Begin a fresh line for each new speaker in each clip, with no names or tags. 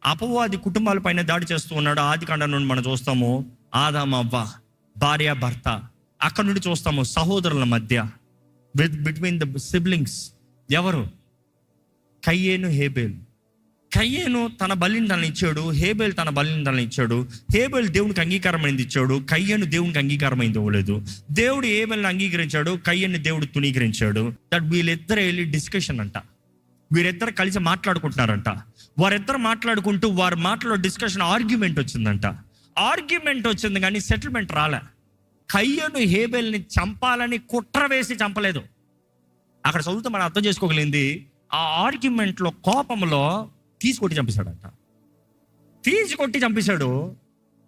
అపవాది కుటుంబాల పైన దాడి చేస్తూ ఉన్నాడు. ఆది కాండం నుండి మనం చూస్తాము ఆదాము అవ్వ, భార్య భర్త. అక్కడ నుండి చూస్తాము సహోదరుల మధ్య, బిట్వీన్ ద సిబ్లింగ్స్. ఎవరు? కయ్యేను, హేబేలు. కయ్యేను తన బలిని తనని ఇచ్చాడు, హేబేలు తన బలిని తనని ఇచ్చాడు. హేబేలు దేవునికి అంగీకారమైంది ఇచ్చాడు, కయ్యేను దేవునికి అంగీకారమైంది ఇవ్వలేదు. దేవుడు హేబేలుని అంగీకరించాడు, కయ్యేను దేవుడు తునీకరించాడు. దట్ వీళ్ళిద్దరు వెళ్ళి డిస్కషన్ అంట. వీరిద్దరు కలిసి మాట్లాడుకుంటున్నారంట. వారిద్దరు మాట్లాడుకుంటూ వారి మాటలో డిస్కషన్, ఆర్గ్యుమెంట్ వచ్చిందంట. ఆర్గ్యుమెంట్ వచ్చింది కానీ సెటిల్మెంట్ రాలే. కయ్యేను హేబేల్ని చంపాలని కుట్ర వేసి చంపలేదు. అక్కడ చదువుతూ మనం అర్థం చేసుకోగలిగింది, ఆ ఆర్గ్యుమెంట్లో కోపంలో తీసుకొట్టి చంపేశాడంట. తీసుకొట్టి చంపేశాడు.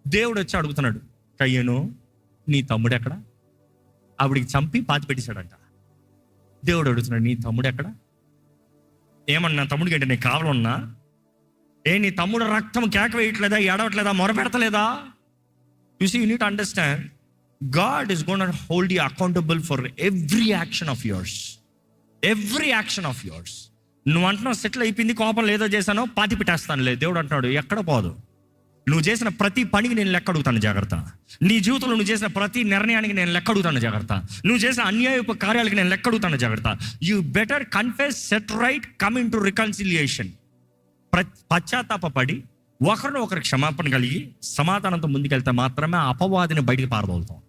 దేవుడు వచ్చి అడుగుతున్నాడు, కయ్యేను నీ తమ్ముడు ఎక్కడ? ఆవిడికి చంపి పాతి పెట్టేశాడంట. దేవుడు అడుగుతున్నాడు, నీ తమ్ముడు ఎక్కడ? ఏమన్నా తమ్ముడికి అంటే నేను కావాలన్నా? నీ తమ్ముడు రక్తం కేక వేయట్లేదా, ఏడవట్లేదా, మొరపెడతలేదా? You see, you need to understand, God is gonna hold you accountable for every action of yours. Every action of yours. నువ్వు అంటున్నావు సెటిల్ అయిపోయింది, కోపం లేదో చేశానో పాతి పెట్టేస్తాను లేదు. దేవుడు అంటున్నాడు, ఎక్కడ పోదు. నువ్వు చేసిన ప్రతి పనికి నేను లెక్క అడుగుతాను, జాగ్రత్త. నీ జీవితంలో నువ్వు చేసిన ప్రతి నిర్ణయానికి నేను లెక్క అడుగుతాను, జాగ్రత్త. నువ్వు చేసిన అన్యాయపు కార్యాలకి నేను లెక్క అడుగుతాను, జాగ్రత్త. You better confess, set right, come in to reconciliation. పశ్చాత్తాపడి ఒకరిని ఒకరికి క్షమాపణ కలిగి సమాధానంతో ముందుకెళ్తే మాత్రమే ఆ అపవాదిని బయటికి పారదోలుతాం.